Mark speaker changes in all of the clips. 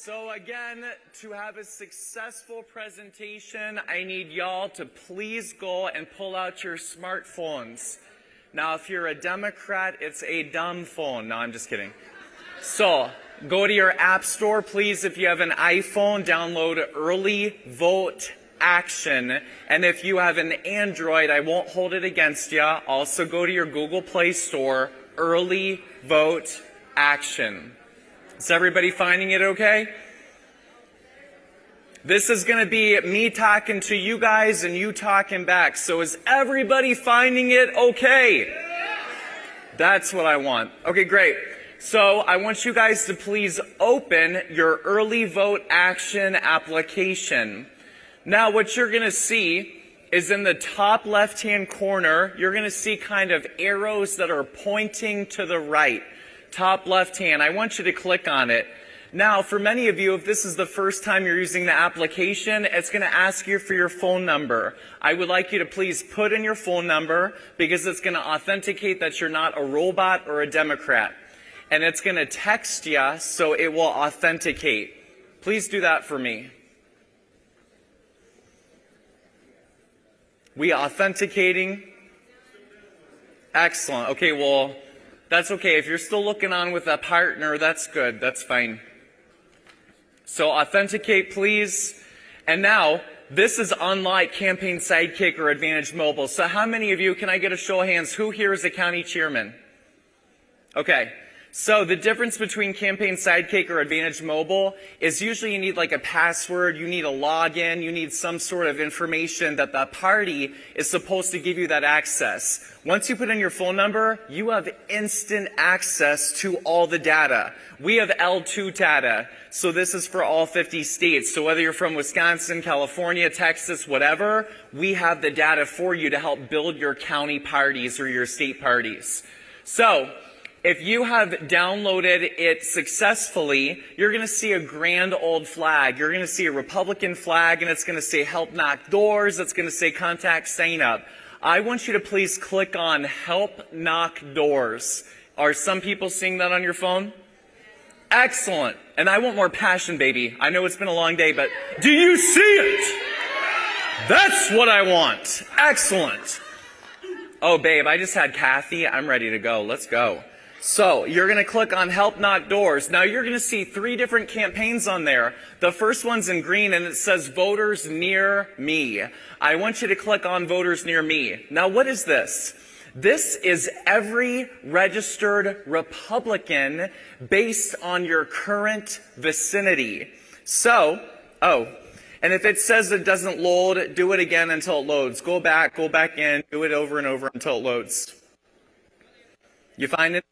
Speaker 1: So again, to have a successful presentation, I need y'all to please go and pull out your smartphones. Now, if you're a Democrat, it's a dumb phone. No, I'm just kidding. So, go to your app store, please. If you have an iPhone, download Early Vote Action. And if you have an Android, I won't hold it against you. Also, go to your Google Play Store, Early Vote Action. Is everybody finding it okay? This is going to be me talking to you guys and you talking back. So is everybody finding it okay? That's what I want. Okay, great. So I want you guys to please open your Early Vote Action application. Now what you're going to see is in the top left-hand corner, you're going to see kind of arrows that are pointing to the right. Top left hand. I want you to click on it. Now, for many of you, if this is the first time you're using the application, it's going to ask you for your phone number. I would like you to please put in your phone number because it's going to authenticate that you're not a robot or a Democrat. And it's going to text you so it will authenticate. Please do that for me. We authenticating? Excellent. Okay, well, that's okay. If you're still looking on with a partner, that's good. That's fine. So authenticate, please. And now, this is unlike Campaign Sidekick or Advantage Mobile. So how many of you, can I get a show of hands, who here is a county chairman? Okay. So the difference between Campaign Sidekick or Advantage Mobile is usually you need like a password, you need a login, you need some sort of information that the party is supposed to give you that access. Once you put in your phone number, you have instant access to all the data. We have L2 data, so this is for all 50 states. So whether you're from Wisconsin, California, Texas, whatever, we have the data for you to help build your county parties or your state parties. So, if you have downloaded it successfully, you're going to see a grand old flag. You're going to see a Republican flag, and it's going to say Help Knock Doors. It's going to say Contact Sign Up. I want you to please click on Help Knock Doors. Are some people seeing that on your phone? Excellent. And I want more passion, baby. I know it's been a long day, but do you see it? That's what I want. Excellent. Oh, babe, I just had Kathy. I'm ready to go. Let's go. So, you're going to click on Help Knock Doors. Now, you're going to see 3 different campaigns on there. The first one's in green, and it says Voters Near Me. I want you to click on Voters Near Me. Now, what is this? This is every registered Republican based on your current vicinity. So, and if it says it doesn't load, do it again until it loads. Go back in, do it over and over until it loads. You find it?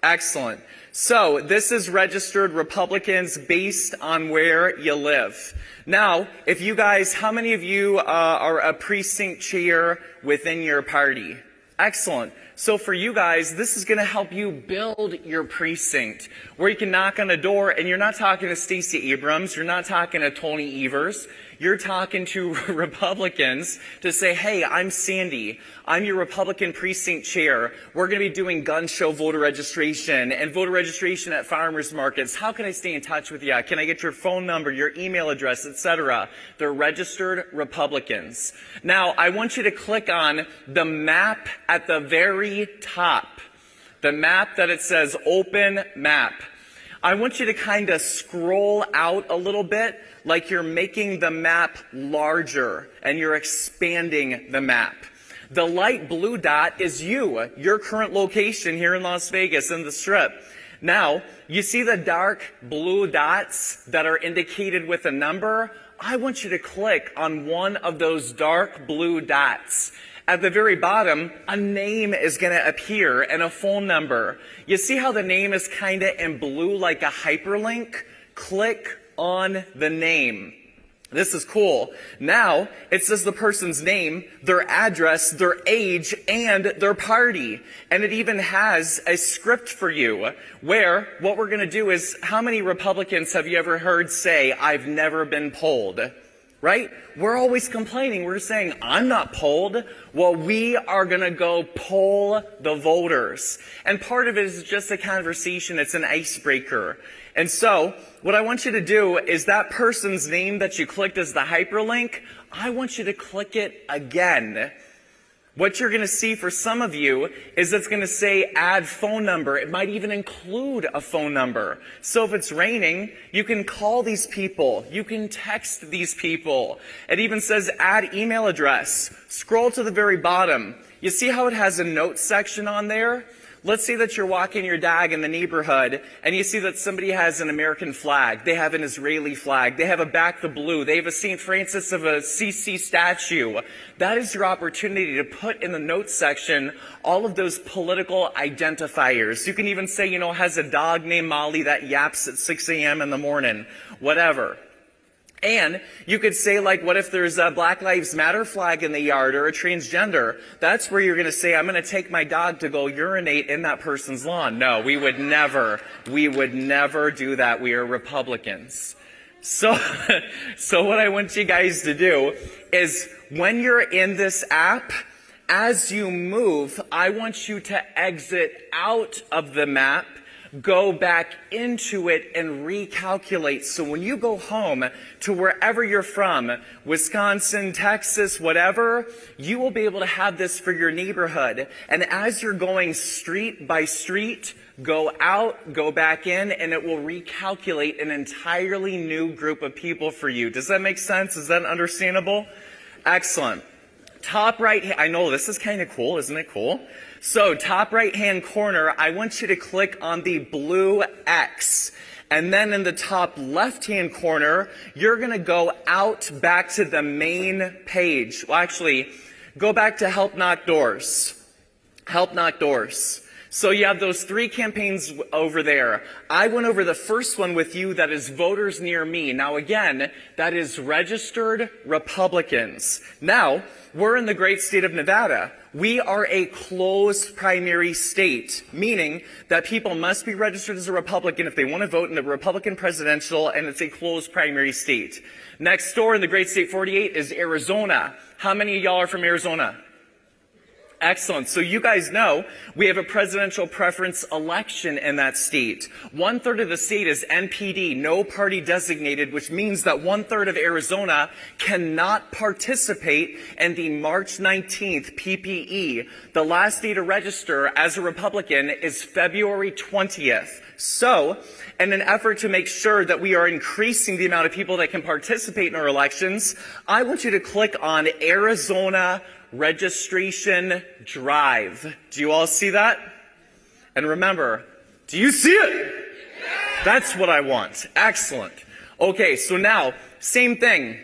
Speaker 1: Excellent. So this is registered Republicans based on where you live. Now, if you guys, how many of you are a precinct chair within your party? Excellent. So for you guys, this is going to help you build your precinct where you can knock on a door and you're not talking to Stacey Abrams, you're not talking to Tony Evers, you're talking to Republicans to say, hey, I'm Sandy. I'm your Republican precinct chair. We're going to be doing gun show voter registration and voter registration at farmers markets. How can I stay in touch with you? Can I get your phone number, your email address, etc.? They're registered Republicans. Now, I want you to click on the map at the very top. The map that it says Open Map. I want you to kind of scroll out a little bit like you're making the map larger and you're expanding the map. The light blue dot is you, your current location here in Las Vegas in the Strip. Now, you see the dark blue dots that are indicated with a number? I want you to click on one of those dark blue dots. At the very bottom, a name is going to appear and a phone number. You see how the name is kind of in blue like a hyperlink? Click on the name. This is cool. Now, it says the person's name, their address, their age, and their party. And it even has a script for you where what we're going to do is, how many Republicans have you ever heard say, I've never been polled? right? We're always complaining. We're saying, I'm not polled. Well, we are going to go poll the voters. And part of it is just a conversation. It's an icebreaker. And so what I want you to do is that person's name that you clicked as the hyperlink, I want you to click it again. What you're going to see for some of you is it's going to say add phone number. It might even include a phone number. So if it's raining, you can call these people. You can text these people. It even says add email address. Scroll to the very bottom. You see how it has a notes section on there? Let's say that you're walking your dog in the neighborhood and you see that somebody has an American flag. They have an Israeli flag. They have a back the blue. They have a St. Francis of Assisi statue. That is your opportunity to put in the notes section all of those political identifiers. You can even say, has a dog named Molly that yaps at 6 a.m. in the morning. Whatever. And you could say, what if there's a Black Lives Matter flag in the yard or a transgender? That's where you're going to say, I'm going to take my dog to go urinate in that person's lawn. No, we would never do that. We are Republicans. So what I want you guys to do is when you're in this app, as you move, I want you to exit out of the map, go back into it and recalculate. So when you go home to wherever you're from, Wisconsin, Texas, whatever, you will be able to have this for your neighborhood. And as you're going street by street, go out, go back in, and it will recalculate an entirely new group of people for you. Does that make sense? Is that understandable? Excellent. Top right, I know this is kind of cool, isn't it cool? So top right hand corner, I want you to click on the blue X. And then in the top left hand corner, you're going to go out back to the main page. Well, actually, go back to Help Knock Doors. Help Knock Doors. So you have those 3 campaigns over there. I went over the first one with you, that is Voters Near Me. Now again, that is registered Republicans. Now, we're in the great state of Nevada. We are a closed primary state, meaning that people must be registered as a Republican if they want to vote in the Republican presidential, and it's a closed primary state. Next door in the great state 48 is Arizona. How many of y'all are from Arizona? Excellent. So you guys know we have a presidential preference election in that state. 1/3 of the state is NPD, no party designated, which means that 1/3 of Arizona cannot participate in the March 19th PPE. The last day to register as a Republican is February 20th. So, in an effort to make sure that we are increasing the amount of people that can participate in our elections, I want you to click on Arizona Registration Drive. Do you all see that? And remember, do you see it? That's what I want. Excellent. Okay, so now, same thing.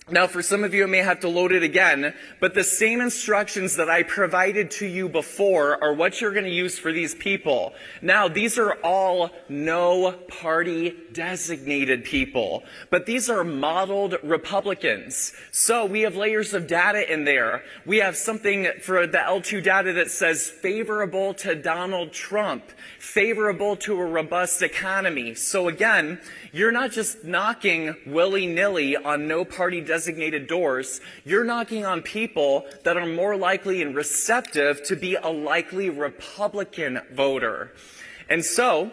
Speaker 1: Now, for some of you, I may have to load it again, but the same instructions that I provided to you before are what you're going to use for these people. Now, these are all no party designated people, but these are modeled Republicans. So we have layers of data in there. We have something for the L2 data that says favorable to Donald Trump, favorable to a robust economy. So again, you're not just knocking willy-nilly on no party designated doors. You're knocking on people that are more likely and receptive to be a likely Republican voter. And so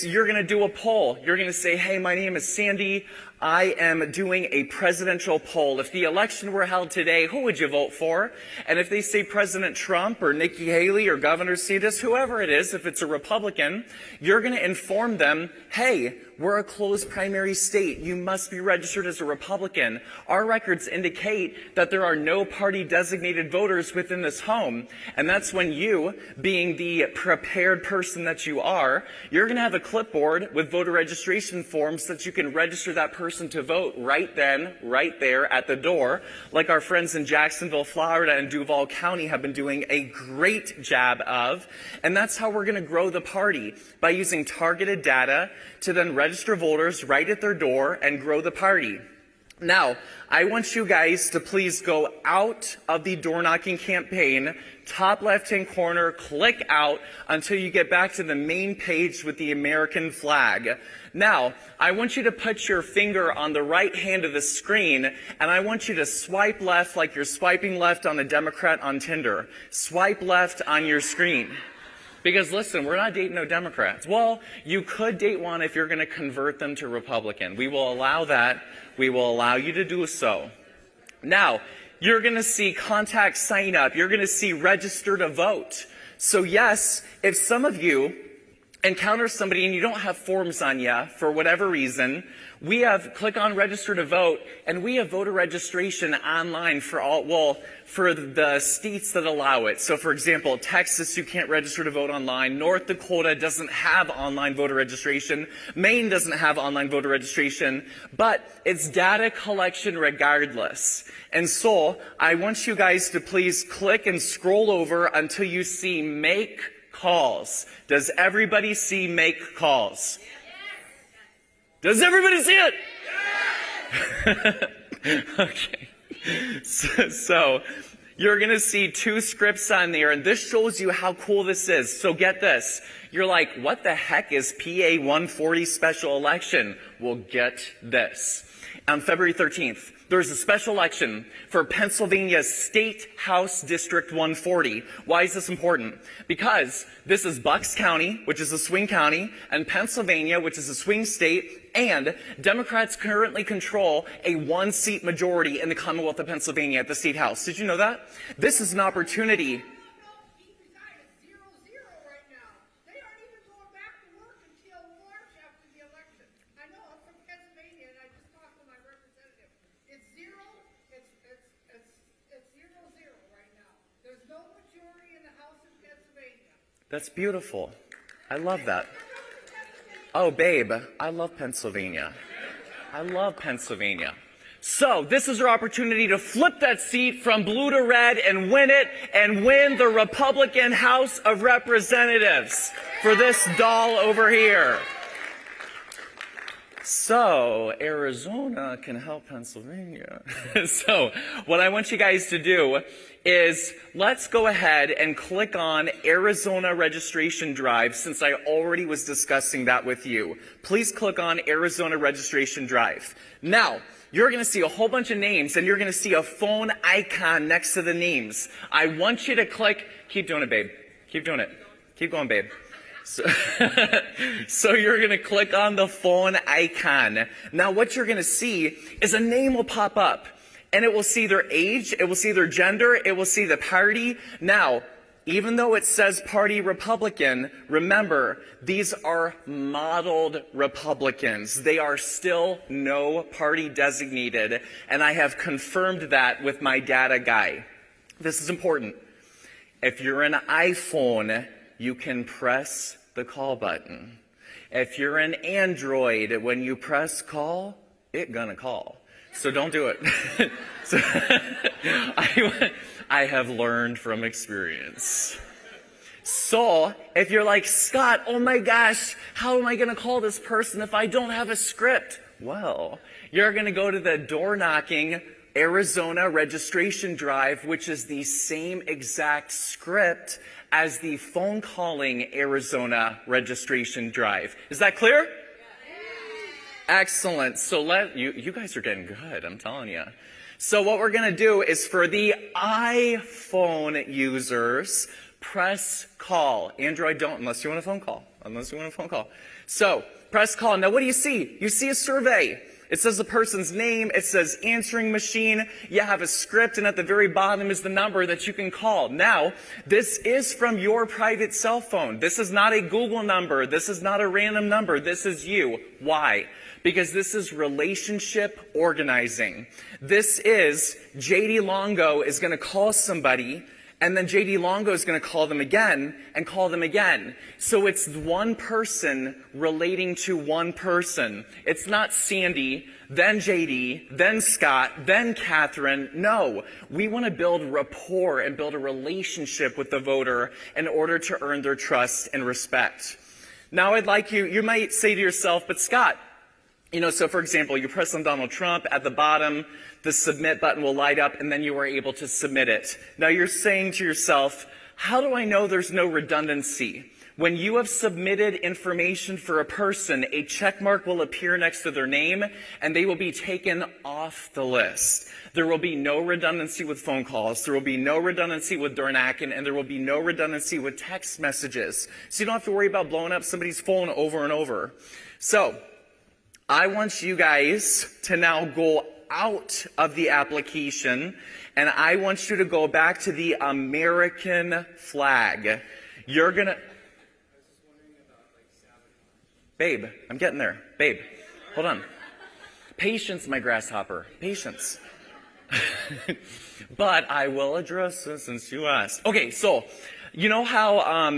Speaker 1: you're going to do a poll. You're going to say, hey, my name is Sandy. I am doing a presidential poll. If the election were held today, who would you vote for? And if they say President Trump or Nikki Haley or Governor DeSantis, whoever it is, if it's a Republican, you're going to inform them, hey, we're a closed primary state. You must be registered as a Republican. Our records indicate that there are no party designated voters within this home. And that's when you, being the prepared person that you are, you're going to have a clipboard with voter registration forms that you can register that person to vote right then, right there at the door, like our friends in Jacksonville, Florida and Duval County have been doing a great job of. And that's how we're going to grow the party, by using targeted data to then register voters right at their door and grow the party. Now, I want you guys to please go out of the door knocking campaign, top left-hand corner, click out until you get back to the main page with the American flag. Now, I want you to put your finger on the right hand of the screen, and I want you to swipe left like you're swiping left on a Democrat on Tinder. Swipe left on your screen. Because listen, we're not dating no Democrats. Well, you could date one if you're going to convert them to Republican. We will allow that. We will allow you to do so. Now, you're going to see contact sign up. You're going to see register to vote. So yes, if some of you encounter somebody and you don't have forms on you for whatever reason, we have click on register to vote, and we have voter registration online for for the states that allow it. So for example, Texas, you can't register to vote online. North Dakota doesn't have online voter registration. Maine doesn't have online voter registration, but it's data collection regardless. And so I want you guys to please click and scroll over until you see make calls. Does everybody see make calls? Does everybody see it? Yes! Okay. So you're going to see two scripts on there, and this shows you how cool this is. So get this. You're like, what the heck is PA 140 special election? Well, get this. On February 13th, there's a special election for Pennsylvania's State House District 140. Why is this important? Because this is Bucks County, which is a swing county, and Pennsylvania, which is a swing state, and Democrats currently control a one-seat majority in the Commonwealth of Pennsylvania at the State House. Did you know that? This is an opportunity. That's beautiful. I love that. Oh, babe, I love Pennsylvania. I love Pennsylvania. So this is your opportunity to flip that seat from blue to red and win it, and win the Republican House of Representatives for this doll over here. So Arizona can help Pennsylvania. So what I want you guys to do is let's go ahead and click on Arizona Registration Drive, since I already was discussing that with you. Please click on Arizona Registration Drive. Now, you're going to see a whole bunch of names, and you're going to see a phone icon next to the names. I want you to click. Keep doing it, babe. Keep doing it. Keep going, babe. So you're going to click on the phone icon. Now what you're going to see is a name will pop up, and it will see their age, it will see their gender, it will see the party. Now, even though it says party Republican, remember, these are modeled Republicans. They are still no party designated, and I have confirmed that with my data guy. This is important. If you're an iPhone, you can press the call button. If you're an Android, when you press call, it gonna call. So don't do it. So, I have learned from experience. So if you're like, Scott, oh my gosh, how am I gonna call this person if I don't have a script? Well, you're gonna go to the door knocking Arizona Registration Drive, which is the same exact script as the phone calling Arizona Registration Drive. Is that clear? Yeah. Excellent. So you guys are getting good, I'm telling you. So what we're going to do is, for the iPhone users, press call. Android don't, unless you want a phone call. Unless you want a phone call. So press call. Now what do you see? You see a survey. It says the person's name, it says answering machine, you have a script, and at the very bottom is the number that you can call. Now, this is from your private cell phone. This is not a Google number. This is not a random number. This is you. Why? Because this is relationship organizing. This is JD Longo is going to call somebody, and then JD Longo is going to call them again and call them again. So it's one person relating to one person. It's not Sandy, then JD, then Scott, then Catherine. No, we want to build rapport and build a relationship with the voter in order to earn their trust and respect. Now I'd like you might say to yourself, but Scott, So for example, you press on Donald Trump, at the bottom, the submit button will light up, and then you are able to submit it. Now you're saying to yourself, how do I know there's no redundancy? When you have submitted information for a person, a check mark will appear next to their name, and they will be taken off the list. There will be no redundancy with phone calls. There will be no redundancy with Dornakin, and there will be no redundancy with text messages. So you don't have to worry about blowing up somebody's phone over and over. So I want you guys to now go out of the application, and I want you to go back to the American flag. You're going to... Babe, I'm getting there. Babe, hold on. Patience, my grasshopper. Patience. But I will address this since you asked. Okay, so you know how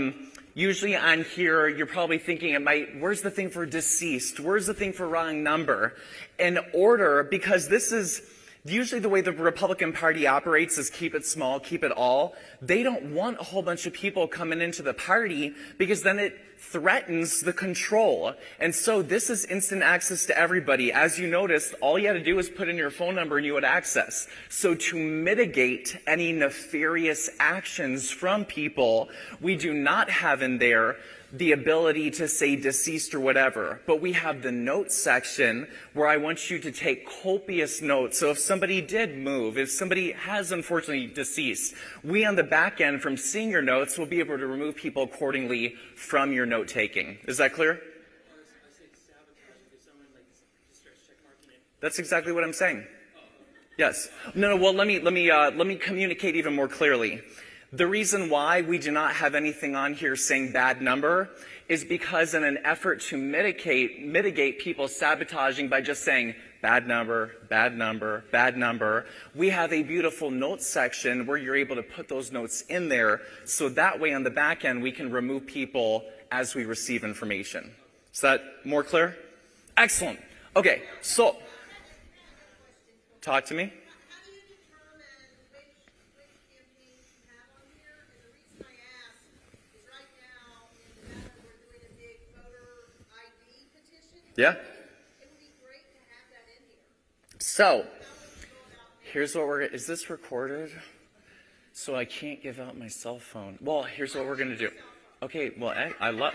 Speaker 1: usually on here you're probably thinking where's the thing for deceased? Where's the thing for wrong number? In order, because this is usually the way the Republican Party operates is keep it small, keep it all. They don't want a whole bunch of people coming into the party because then it threatens the control. And so this is instant access to everybody. As you noticed, all you had to do was put in your phone number and you had access. So to mitigate any nefarious actions from people, we do not have in there the ability to say deceased or whatever, but we have the notes section where I want you to take copious notes. So if somebody did move, if somebody has unfortunately deceased, we on the back end from seeing your notes will be able to remove people accordingly from your note taking. Is that clear? That's exactly what I'm saying. Yes. No, well, let me communicate even more clearly. The reason why we do not have anything on here saying bad number is because in an effort to mitigate people sabotaging by just saying bad number, bad number, bad number, we have a beautiful notes section where you're able to put those notes in there so that way on the back end we can remove people as we receive information. Is that more clear? Excellent. Okay, so talk to me. Yeah. It would be great to have that in here. So, here's what is this recorded? So I can't give out my cell phone. Well, here's what we're going to do. Okay, well, I love